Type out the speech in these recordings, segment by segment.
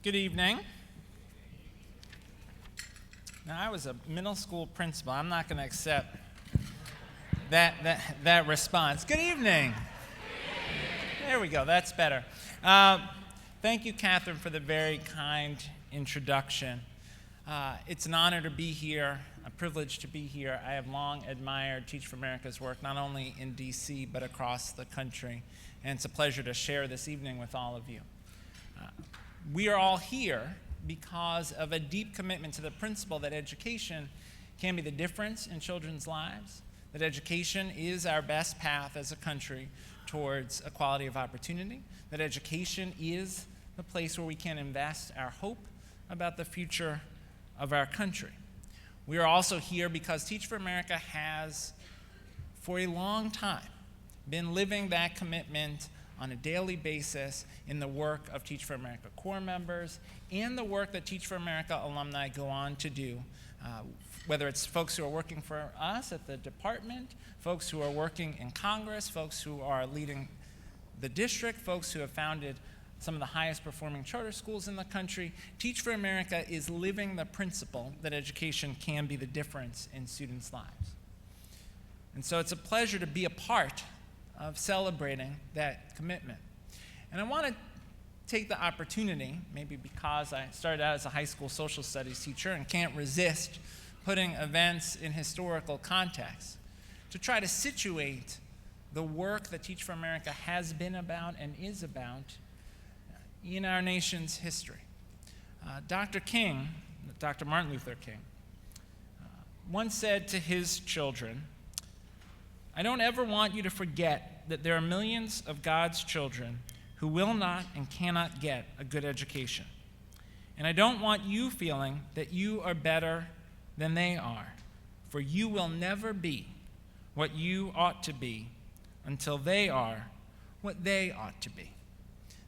Good evening. Now, I was a middle school principal. I'm not going to accept that response. Good evening. There we go. That's better. Thank you, Catherine, for the very kind introduction. It's an honor to be here, a privilege to be here. I have long admired Teach for America's work, not only in D.C., but across the country. And it's a pleasure to share this evening with all of you. We are all here because of a deep commitment to the principle that education can be the difference in children's lives, that education is our best path as a country towards equality of opportunity, that education is the place where we can invest our hope about the future of our country. We are also here because Teach for America has, for a long time, been living that commitment on a daily basis in the work of Teach for America core members and the work that Teach for America alumni go on to do, whether it's folks who are working for us at the department, folks who are working in Congress, folks who are leading the district, folks who have founded some of the highest performing charter schools in the country. Teach for America is living the principle that education can be the difference in students' lives. And so it's a pleasure to be a part of celebrating that commitment. And I want to take the opportunity, maybe because I started out as a high school social studies teacher and can't resist putting events in historical context, to try to situate the work that Teach for America has been about and is about in our nation's history. Dr. Martin Luther King, once said to his children, "I don't ever want you to forget that there are millions of God's children who will not and cannot get a good education. And I don't want you feeling that you are better than they are, for you will never be what you ought to be until they are what they ought to be."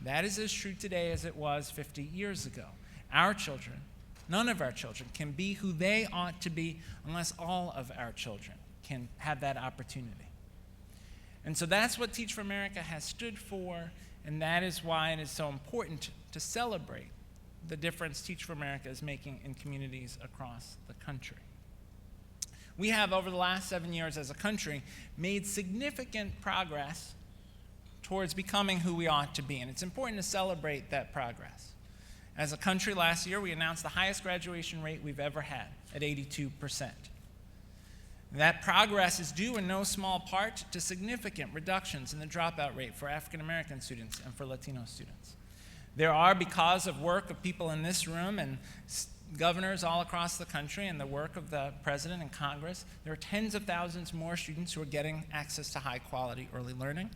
That is as true today as it was 50 years ago. Our children, none of our children, can be who they ought to be unless all of our children can have that opportunity. And so that's what Teach for America has stood for, and that is why it is so important to celebrate the difference Teach for America is making in communities across the country. We have, over the last 7 years as a country, made significant progress towards becoming who we ought to be, and it's important to celebrate that progress. As a country last year, we announced the highest graduation rate we've ever had at 82%. That progress is due in no small part to significant reductions in the dropout rate for African American students and for Latino students. There are, because of work of people in this room and governors all across the country and the work of the president and Congress, there are tens of thousands more students who are getting access to high quality early learning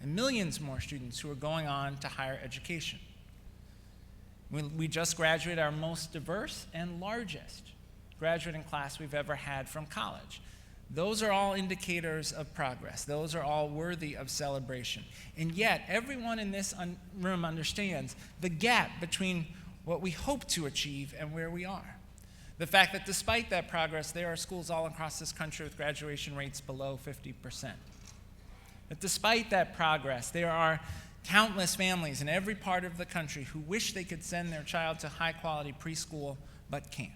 and millions more students who are going on to higher education. We just graduated our most diverse and largest graduating class we've ever had from college. Those are all indicators of progress. Those are all worthy of celebration. And yet, everyone in this room understands the gap between what we hope to achieve and where we are. The fact that despite that progress, there are schools all across this country with graduation rates below 50%. That despite that progress, there are countless families in every part of the country who wish they could send their child to high-quality preschool but can't.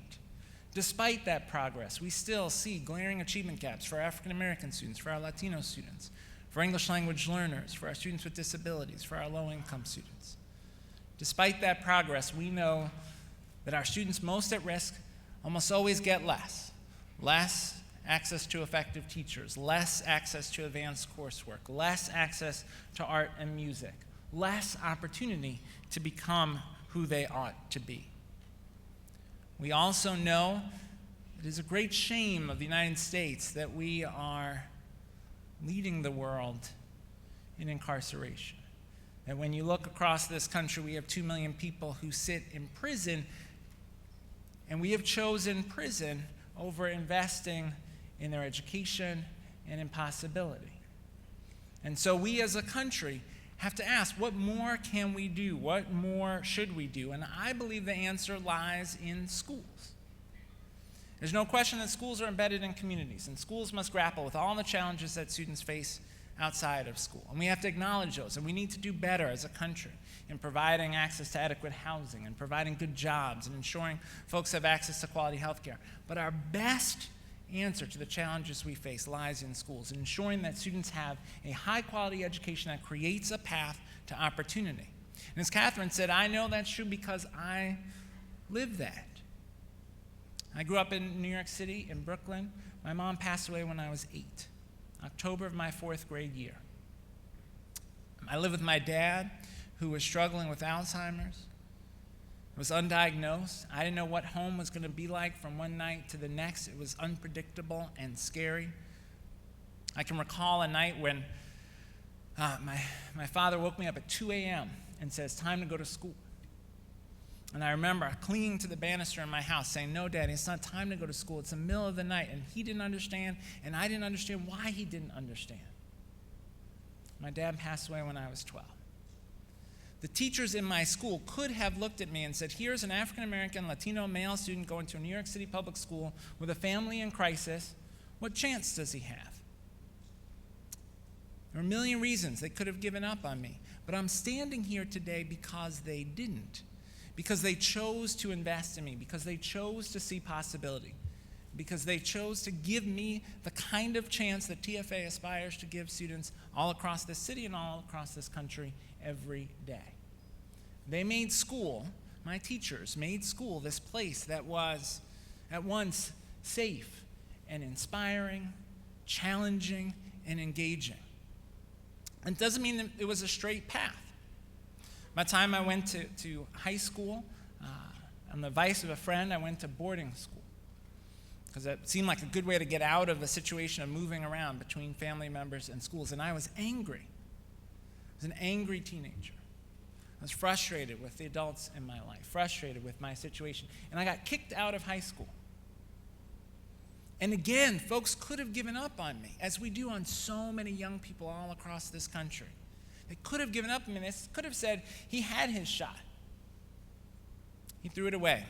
Despite that progress, we still see glaring achievement gaps for African American students, for our Latino students, for English language learners, for our students with disabilities, for our low-income students. Despite that progress, we know that our students most at risk almost always get less access to effective teachers, less access to advanced coursework, less access to art and music, less opportunity to become who they ought to be. We also know it is a great shame of the United States that we are leading the world in incarceration. That when you look across this country, we have 2 million people who sit in prison, and we have chosen prison over investing in their education and in possibility. And so we as a country have to ask, what more can we do? What more should we do? And I believe the answer lies in schools. There's no question that schools are embedded in communities, and schools must grapple with all the challenges that students face outside of school. And we have to acknowledge those, and we need to do better as a country in providing access to adequate housing and providing good jobs and ensuring folks have access to quality health care. But our best answer to the challenges we face lies in schools, and ensuring that students have a high-quality education that creates a path to opportunity. And as Catherine said, I know that's true because I live that. I grew up in New York City, in Brooklyn. My mom passed away when I was 8, October of my 4th grade year. I lived with my dad, who was struggling with Alzheimer's. It was undiagnosed. I didn't know what home was going to be like from one night to the next. It was unpredictable and scary. I can recall a night when my father woke me up at 2 a.m. and said, it's time to go to school. And I remember clinging to the banister in my house saying, no, Daddy, it's not time to go to school. It's the middle of the night. And he didn't understand, and I didn't understand why he didn't understand. My dad passed away when I was 12. The teachers in my school could have looked at me and said, here's an African-American Latino male student going to a New York City public school with a family in crisis. What chance does he have? There are a million reasons they could have given up on me. But I'm standing here today because they didn't. Because they chose to invest in me. Because they chose to see possibility. Because they chose to give me the kind of chance that TFA aspires to give students all across this city and all across this country every day. They made school, my teachers made school this place that was at once safe and inspiring, challenging, and engaging. It doesn't mean that it was a straight path. By the time I went to high school, on the advice of a friend, I went to boarding school, because it seemed like a good way to get out of the situation of moving around between family members and schools. And I was angry. I was an angry teenager. I was frustrated with the adults in my life, frustrated with my situation. And I got kicked out of high school. And again, folks could have given up on me, as we do on so many young people all across this country. They could have given up on me. They could have said, he had his shot. He threw it away.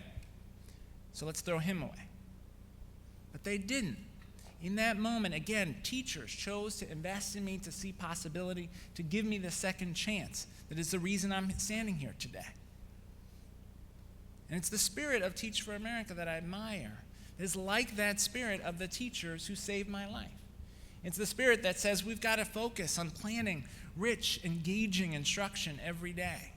So let's throw him away. But they didn't. In that moment, again, teachers chose to invest in me, to see possibility, to give me the second chance. That is the reason I'm standing here today. And it's the spirit of Teach for America that I admire. It is like that spirit of the teachers who saved my life. It's the spirit that says we've got to focus on planning rich, engaging instruction every day.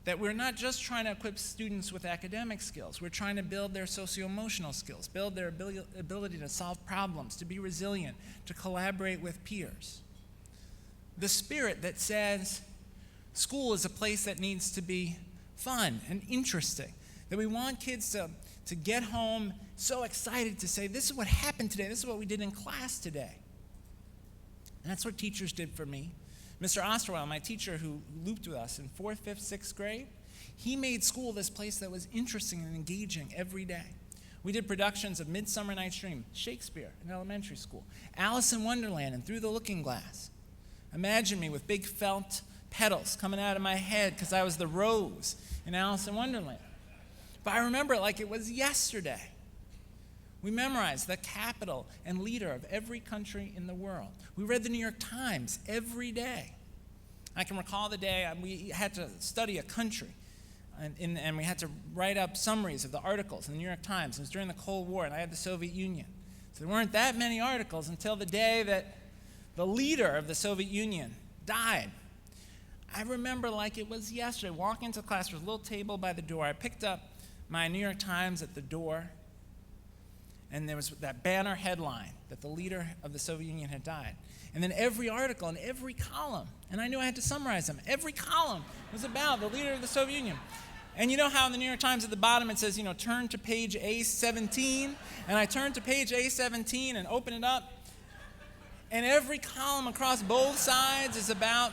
That we're not just trying to equip students with academic skills. We're trying to build their socio-emotional skills, build their ability to solve problems, to be resilient, to collaborate with peers. The spirit that says school is a place that needs to be fun and interesting. That we want kids to get home so excited to say, this is what happened today, this is what we did in class today. And that's what teachers did for me. Mr. Osterwell, my teacher who looped with us in 4th, 5th, 6th grade, he made school this place that was interesting and engaging every day. We did productions of Midsummer Night's Dream, Shakespeare in elementary school, Alice in Wonderland and Through the Looking Glass. Imagine me with big felt petals coming out of my head because I was the rose in Alice in Wonderland. But I remember it like it was yesterday. We memorized the capital and leader of every country in the world. We read the New York Times every day. I can recall the day we had to study a country, and we had to write up summaries of the articles in the New York Times. It was during the Cold War, and I had the Soviet Union. So there weren't that many articles until the day that the leader of the Soviet Union died. I remember like it was yesterday, walking into class, there was a little table by the door. I picked up my New York Times at the door, and there was that banner headline that the leader of the Soviet Union had died. And then every article and every column, and I knew I had to summarize them, every column was about the leader of the Soviet Union. And you know how in the New York Times at the bottom it says, turn to page A17? And I turned to page A17 and opened it up, and every column across both sides is about,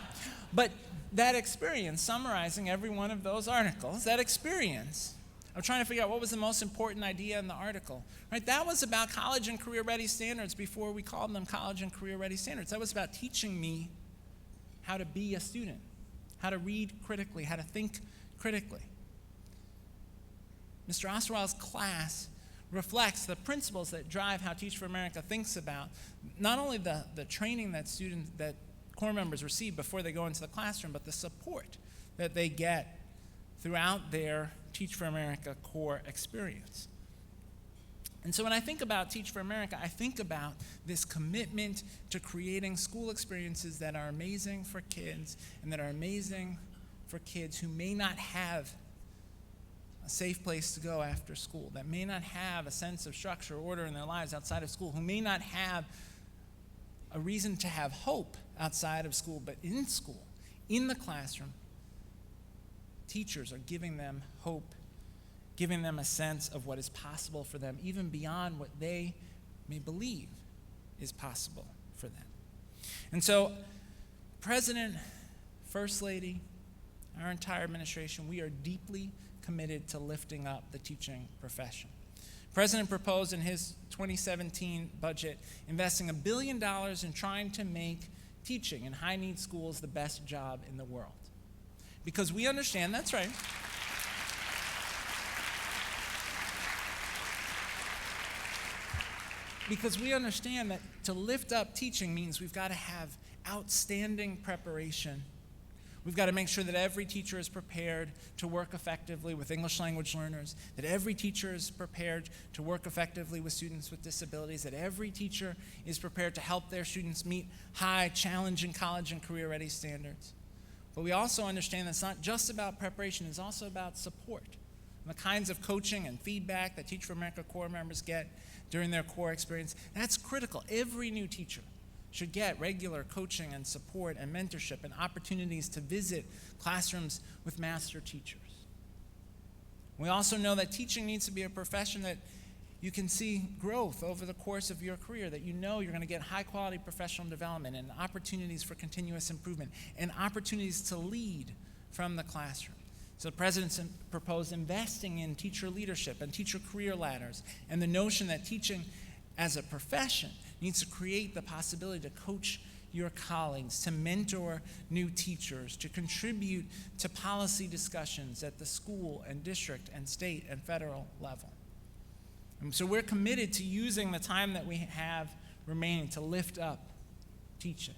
but that experience, summarizing every one of those articles, that experience, I'm trying to figure out what was the most important idea in the article. Right? That was about college and career ready standards before we called them college and career ready standards. That was about teaching me how to be a student, how to read critically, how to think critically. Mr. Osterwell's class reflects the principles that drive how Teach for America thinks about not only the training that core members receive before they go into the classroom, but the support that they get throughout their Teach for America core experience. And so when I think about Teach for America, I think about this commitment to creating school experiences that are amazing for kids and that are amazing for kids who may not have a safe place to go after school, that may not have a sense of structure or order in their lives outside of school, who may not have a reason to have hope outside of school, but in school, in the classroom, teachers are giving them hope, giving them a sense of what is possible for them, even beyond what they may believe is possible for them. And so, President, First Lady, our entire administration, we are deeply committed to lifting up the teaching profession. The President proposed in his 2017 budget investing $1 billion in trying to make teaching in high-need schools the best job in the world. Because we understand, that's right, because we understand that to lift up teaching means we've got to have outstanding preparation. We've got to make sure that every teacher is prepared to work effectively with English language learners, that every teacher is prepared to work effectively with students with disabilities, that every teacher is prepared to help their students meet high, challenging college and career-ready standards. But we also understand that it's not just about preparation, it's also about support. And the kinds of coaching and feedback that Teach for America core members get during their core experience, that's critical. Every new teacher should get regular coaching and support and mentorship and opportunities to visit classrooms with master teachers. We also know that teaching needs to be a profession that you can see growth over the course of your career, that you know you're going to get high-quality professional development and opportunities for continuous improvement and opportunities to lead from the classroom. So the President proposed investing in teacher leadership and teacher career ladders, and the notion that teaching as a profession needs to create the possibility to coach your colleagues, to mentor new teachers, to contribute to policy discussions at the school and district and state and federal level. And so we're committed to using the time that we have remaining to lift up teaching.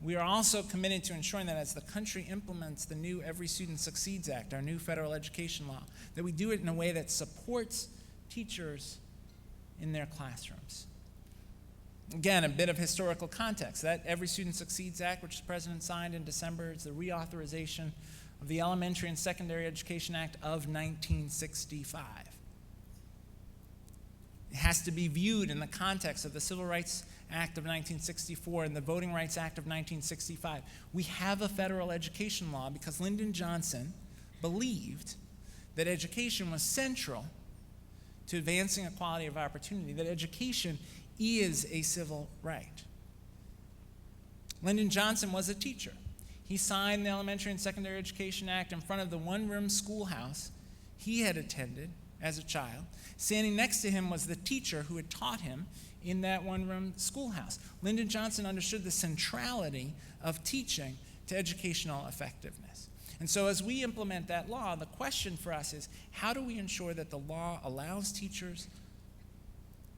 We are also committed to ensuring that as the country implements the new Every Student Succeeds Act, our new federal education law, that we do it in a way that supports teachers in their classrooms. Again, a bit of historical context. That Every Student Succeeds Act, which the President signed in December, is the reauthorization of the Elementary and Secondary Education Act of 1965. It has to be viewed in the context of the Civil Rights Act of 1964 and the Voting Rights Act of 1965. We have a federal education law because Lyndon Johnson believed that education was central to advancing equality of opportunity, that education is a civil right. Lyndon Johnson was a teacher. He signed the Elementary and Secondary Education Act in front of the one-room schoolhouse he had attended as a child. Standing next to him was the teacher who had taught him in that one-room schoolhouse. Lyndon Johnson understood the centrality of teaching to educational effectiveness. And so as we implement that law, the question for us is, how do we ensure that the law allows teachers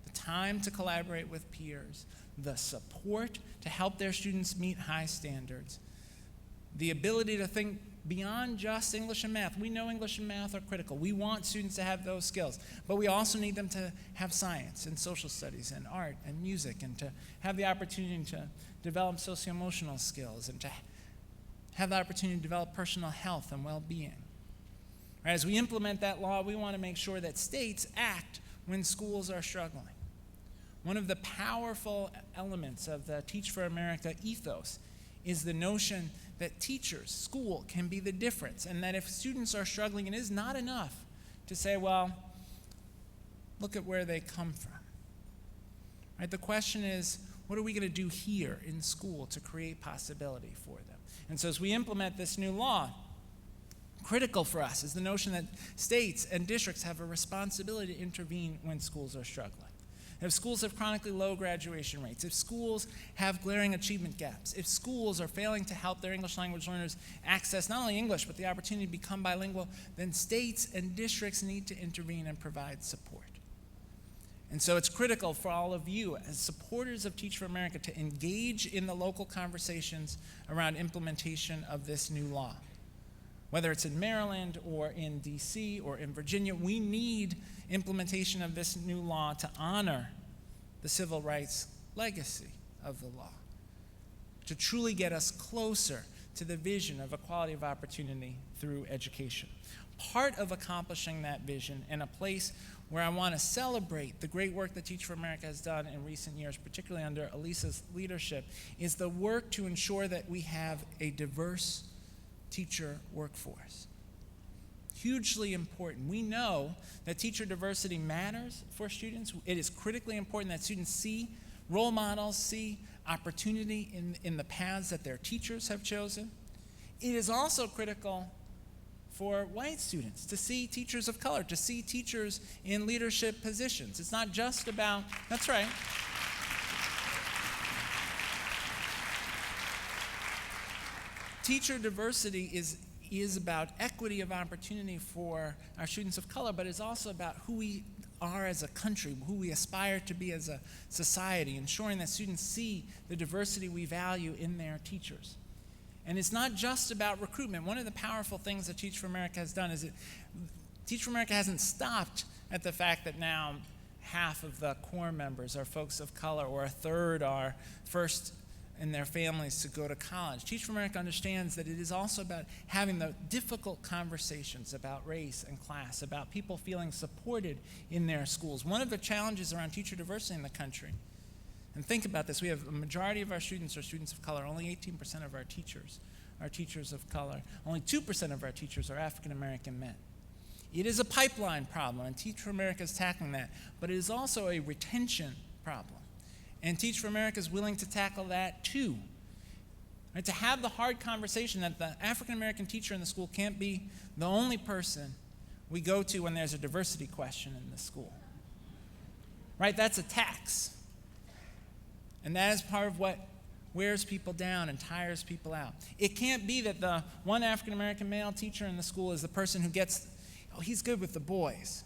the time to collaborate with peers, the support to help their students meet high standards, the ability to think beyond just English and math. We know English and math are critical. We want students to have those skills, but we also need them to have science and social studies and art and music, and to have the opportunity to develop socio-emotional skills and to have the opportunity to develop personal health and well-being. Right, as we implement that law, we want to make sure that states act when schools are struggling. One of the powerful elements of the Teach for America ethos is the notion that teachers, school, can be the difference, and that if students are struggling, it is not enough to say, well, look at where they come from. Right, the question is, what are we going to do here in school to create possibility for them? And so as we implement this new law, critical for us is the notion that states and districts have a responsibility to intervene when schools are struggling. if schools have chronically low graduation rates, if schools have glaring achievement gaps, if schools are failing to help their English language learners access not only English but the opportunity to become bilingual, then states and districts need to intervene and provide support. And so it's critical for all of you as supporters of Teach for America to engage in the local conversations around implementation of this new law. Whether it's in Maryland or in D.C. or in Virginia, we need implementation of this new law to honor the civil rights legacy of the law, to truly get us closer to the vision of equality of opportunity through education. Part of accomplishing that vision, and a place where I want to celebrate the great work that Teach for America has done in recent years, particularly under Elisa's leadership, is the work to ensure that we have a diverse teacher workforce. Hugely important. We know that teacher diversity matters for students. It is critically important that students see role models, see opportunity in the paths that their teachers have chosen. It is also critical for white students to see teachers of color, to see teachers in leadership positions. It's not just about, that's right. Teacher diversity is about equity of opportunity for our students of color, but it's also about who we are as a country, who we aspire to be as a society, ensuring that students see the diversity we value in their teachers. And it's not just about recruitment. One of the powerful things that Teach for America has done is that Teach for America hasn't stopped at the fact that now half of the core members are folks of color, or a third are first in their families to go to college. Teach for America understands that it is also about having the difficult conversations about race and class, about people feeling supported in their schools. One of the challenges around teacher diversity in the country, and think about this, we have a majority of our students are students of color. Only 18% of our teachers are teachers of color. Only 2% of our teachers are African American men. It is a pipeline problem, and Teach for America is tackling that, but it is also a retention problem. And Teach for America is willing to tackle that too. Right? To have the hard conversation that the African American teacher in the school can't be the only person we go to when there's a diversity question in the school. Right? That's a tax. And that is part of what wears people down and tires people out. It can't be that the one African American male teacher in the school is the person who gets, oh, he's good with the boys.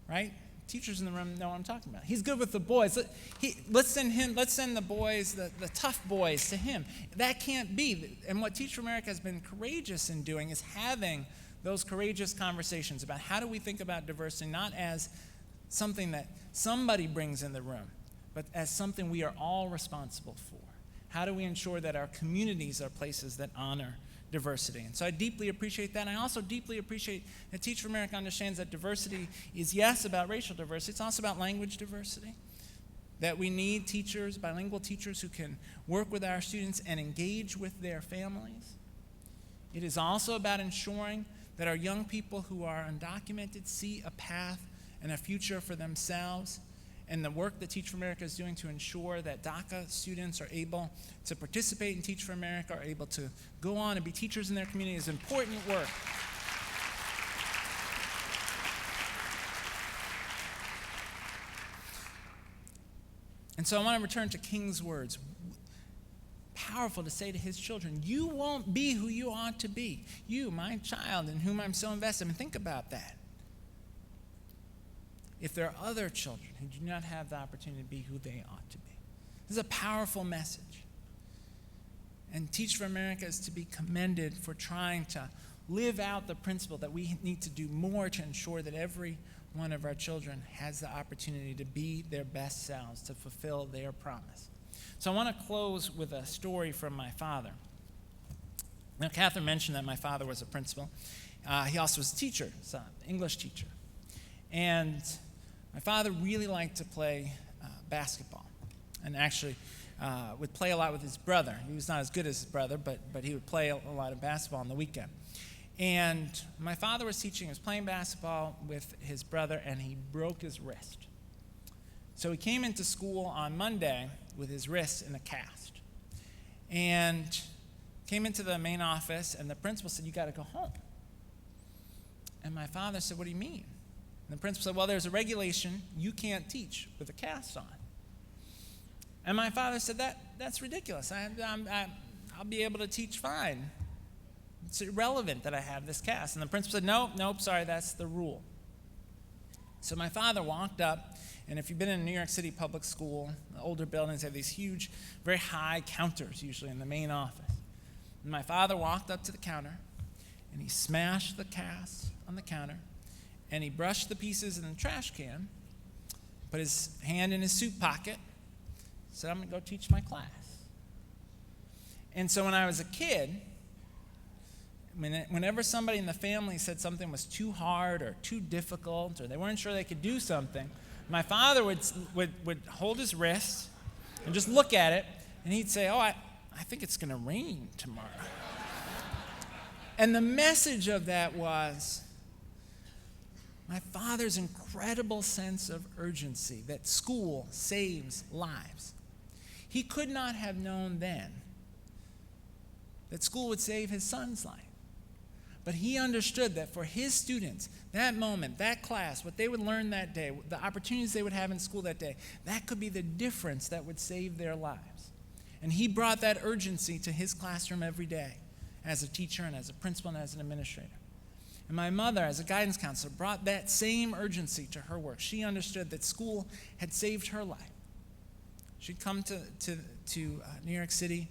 Right? Teachers in the room know what I'm talking about. He's good with the boys. Let's send the boys, the tough boys to him. That can't be. And what Teach for America has been courageous in doing is having those courageous conversations about how do we think about diversity, not as something that somebody brings in the room, but as something we are all responsible for. How do we ensure that our communities are places that honor diversity? And so I deeply appreciate that. And I also deeply appreciate that Teach for America understands that diversity is, yes, about racial diversity. It's also about language diversity. That we need teachers, bilingual teachers, who can work with our students and engage with their families. It is also about ensuring that our young people who are undocumented see a path and a future for themselves. And the work that Teach for America is doing to ensure that DACA students are able to participate in Teach for America, are able to go on and be teachers in their community is important work. And so I want to return to King's words. Powerful to say to his children, you won't be who you ought to be. You, my child, in whom I'm so invested. I mean, think about that. If there are other children who do not have the opportunity to be who they ought to be. This is a powerful message. And Teach for America is to be commended for trying to live out the principle that we need to do more to ensure that every one of our children has the opportunity to be their best selves, to fulfill their promise. So I want to close with a story from my father. Now, Catherine mentioned that my father was a principal. He also was a teacher, an English teacher. And my father really liked to play basketball, and actually would play a lot with his brother. He was not as good as his brother, but he would play a lot of basketball on the weekend. And my father was playing basketball with his brother, and he broke his wrist. So he came into school on Monday with his wrist in a cast, and came into the main office, and the principal said, you got to go home. And my father said, what do you mean? And the principal said, well, there's a regulation. You can't teach with a cast on. And my father said, that's ridiculous. I'll be able to teach fine. It's irrelevant that I have this cast. And the principal said, nope, sorry, that's the rule. So my father walked up, and if you've been in a New York City public school, the older buildings have these huge, very high counters, usually in the main office. And my father walked up to the counter, and he smashed the cast on the counter, and he brushed the pieces in the trash can, put his hand in his suit pocket, said, I'm going to go teach my class. And so when I was a kid, whenever somebody in the family said something was too hard or too difficult or they weren't sure they could do something, my father would hold his wrist and just look at it, and he'd say, I think it's going to rain tomorrow. And the message of that was my father's incredible sense of urgency that school saves lives. He could not have known then that school would save his son's life. But he understood that for his students, that moment, that class, what they would learn that day, the opportunities they would have in school that day, that could be the difference that would save their lives. And he brought that urgency to his classroom every day as a teacher and as a principal and as an administrator. And my mother, as a guidance counselor, brought that same urgency to her work. She understood that school had saved her life. She'd come to New York City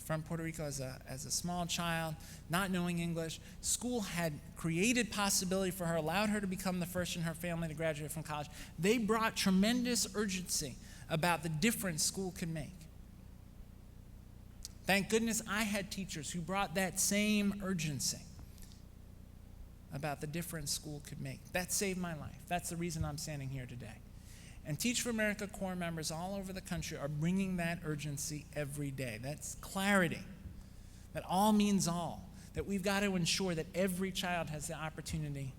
from Puerto Rico as a small child, not knowing English. School had created possibility for her, allowed her to become the first in her family to graduate from college. They brought tremendous urgency about the difference school could make. Thank goodness I had teachers who brought that same urgency about the difference school could make. That saved my life. That's the reason I'm standing here today. And Teach for America Corps members all over the country are bringing that urgency every day. That's clarity. That all means all. That we've got to ensure that every child has the opportunity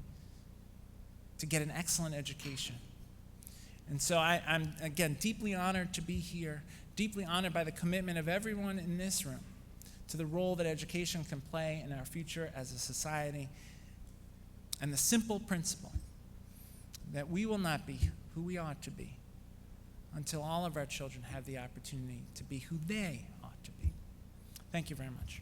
to get an excellent education. And so I'm, again, deeply honored to be here, deeply honored by the commitment of everyone in this room to the role that education can play in our future as a society, and the simple principle that we will not be who we ought to be until all of our children have the opportunity to be who they ought to be. Thank you very much.